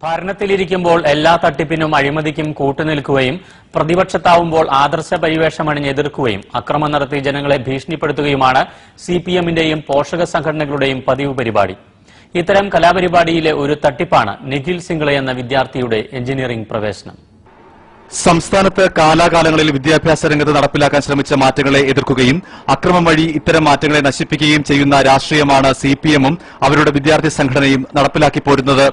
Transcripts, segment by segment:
ഭരണത്തിലിരിക്കുമ്പോൾ എല്ലാ തട്ടിപ്പിനും അഴിമതിക്കും കൂട്ടുനിൽക്കുകയും പ്രതിപക്ഷത്താവുമ്പോൾ ആദർശ പരിവേഷമണിഞ്ഞ് എതിർക്കുകയും അക്രമം നടത്തി ജനങ്ങളെ ഭീഷണിപ്പെടുത്തുകയുമാണ് സിപിഎമ്മിന്റെയും പോഷക സംഘടനകളുടെയും പതിവ് പരിപാടി. ഇത്തരം കലാപരിപാടിയിലെ ഒരു തട്ടിപ്പാണ് നിഖിൽ സിംഗ്ള എന്ന വിദ്യാർത്ഥിയുടെ എഞ്ചിനീയറിംഗ് പ്രവേശനം. സംസ്ഥാനത്ത് കാലാകാലങ്ങളിൽ വിദ്യാഭ്യാസ രംഗത്ത് നടപ്പിലാക്കാൻ ശ്രമിച്ച മാറ്റങ്ങളെ എതിർക്കുകയും അക്രമം വഴി ഇത്തരം മാറ്റങ്ങളെ നശിപ്പിക്കുകയും ചെയ്യുന്ന രാഷ്ട്രീയമാണ് സിപിഎമ്മും അവരുടെ വിദ്യാർത്ഥി സംഘടനയും നടപ്പിലാക്കി പോരുന്നത്.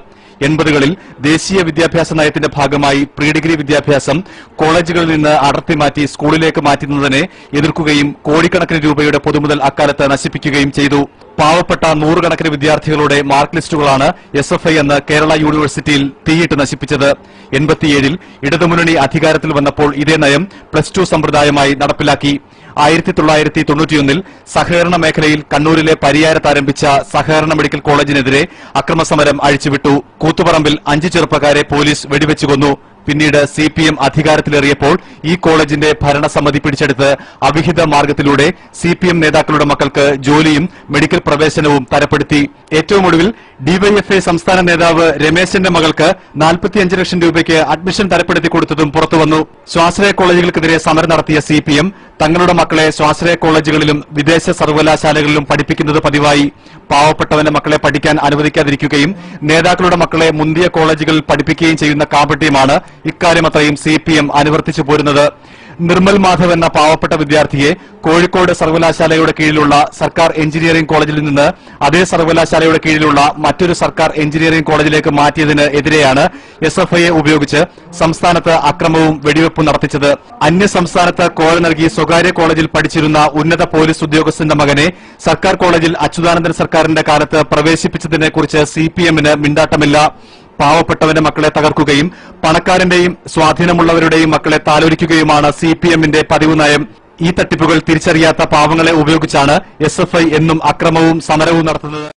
80കളിൽ ദേശീയ വിദ്യാഭ്യാസ നയത്തിന്റെ ഭാഗമായി പ്രീ ഡിഗ്രി വിദ്യാഭ്യാസം കോളേജുകളിൽ നിന്ന് അടർത്തി മാറ്റി സ്കൂളിലേക്ക് മാറ്റുന്നതിനെ എതിർക്കുകയും കോടിക്കണക്കിന് രൂപയുടെ പൊതുമുതൽ അക്കാലത്ത് നശിപ്പിക്കുകയും ചെയ്തു. പാവപ്പെട്ട നൂറുകണക്കിന് വിദ്യാർത്ഥികളുടെ മാർക്ക് ലിസ്റ്റുകളാണ് SFI എന്ന് കേരള യൂണിവേഴ്സിറ്റിയിൽ തീയിട്ട് നശിപ്പിച്ചത്. 87ൽ ഇടതുമുന്നണി അധികാരത്തിൽ വന്നപ്പോൾ ഇതേ നയം +2 സമ്പ്രദായമായി നടപ്പിലാക്കി. 1991ൽ സഹകരണ മേഖലയിൽ കണ്ണൂരിലെ പരിയാരത്ത് ആരംഭിച്ച സഹകരണ മെഡിക്കൽ കോളേജിനെതിരെ അക്രമസമരം അഴിച്ചുവിട്ടു. കൂത്തുപറമ്പിൽ 5 ചെറുപ്പക്കാരെ പോലീസ് വെടിവെച്ചു കൊന്നു. പിന്നീട് സിപിഎം അധികാരത്തിലേറിയപ്പോൾ ഈ കോളേജിന്റെ ഭരണസമിതി പിടിച്ചെടുത്ത് അവിഹിത മാർഗത്തിലൂടെ സിപിഎം നേതാക്കളുടെ മക്കൾക്ക് ജോലിയും മെഡിക്കൽ പ്രവേശനവും തരപ്പെടുത്തി. ഏറ്റവും ഒടുവിൽ ഡിവൈഎഫ്ഐ സംസ്ഥാന നേതാവ് രമേശന്റെ മകൾക്ക് 45 ലക്ഷം രൂപയ്ക്ക് അഡ്മിഷൻ തരപ്പെടുത്തി കൊടുത്തതും പുറത്തുവന്നു. സ്വാശ്രയ കോളേജുകൾക്കെതിരെ സമരം നടത്തിയ സിപിഎം തങ്ങളുടെ മക്കളെ സ്വാശ്രയ കോളേജുകളിലും വിദേശ സർവകലാശാലകളിലും പഠിപ്പിക്കുന്നത് പതിവായി. പാവപ്പെട്ടവന്റെ മക്കളെ പഠിക്കാൻ അനുവദിക്കാതിരിക്കുകയും നേതാക്കളുടെ മക്കളെ മുന്തിയ കോളേജുകളിൽ പഠിപ്പിക്കുകയും ചെയ്യുന്ന കാപട്യമാണ് ഇക്കാര്യമത്രയും സിപിഎം അനുവർത്തിച്ചു പോരുന്നത്. നിർമ്മൽ മാധവ് എന്ന പാവപ്പെട്ട വിദ്യാർത്ഥിയെ കോഴിക്കോട് സർവകലാശാലയുടെ കീഴിലുള്ള സർക്കാർ എഞ്ചിനീയറിംഗ് കോളേജിൽ നിന്ന് അതേ സർവകലാശാലയുടെ കീഴിലുള്ള മറ്റൊരു സർക്കാർ എഞ്ചിനീയറിംഗ് കോളേജിലേക്ക് മാറ്റിയതിന് എതിരെയാണ് SFIയെ ഉപയോഗിച്ച് സംസ്ഥാനത്ത് അക്രമവും വെടിവെപ്പും നടത്തിച്ചത്. അന്യ സംസ്ഥാനത്ത് കോഴ നൽകി സ്വകാര്യ കോളേജിൽ പഠിച്ചിരുന്ന ഉന്നത പോലീസ് ഉദ്യോഗസ്ഥന്റെ മകനെ സർക്കാർ കോളേജിൽ അച്യുതാനന്ദൻ സർക്കാരിന്റെ കാലത്ത് പ്രവേശിപ്പിച്ചതിനെക്കുറിച്ച് സിപിഎമ്മിന് മിണ്ടാട്ടമില്ല. പാവപ്പെട്ടവന്റെ മക്കളെ തകർക്കുകയും പണക്കാരന്റെയും സ്വാധീനമുള്ളവരുടെയും മക്കളെ താലോലിക്കുകയുമാണ് സിപിഎമ്മിന്റെ പതിവ് നയം. ഈ തട്ടിപ്പുകൾ തിരിച്ചറിയാത്ത പാവങ്ങളെ ഉപയോഗിച്ചാണ് SFI എന്നും അക്രമവും സമരവും നടത്തുന്നത്.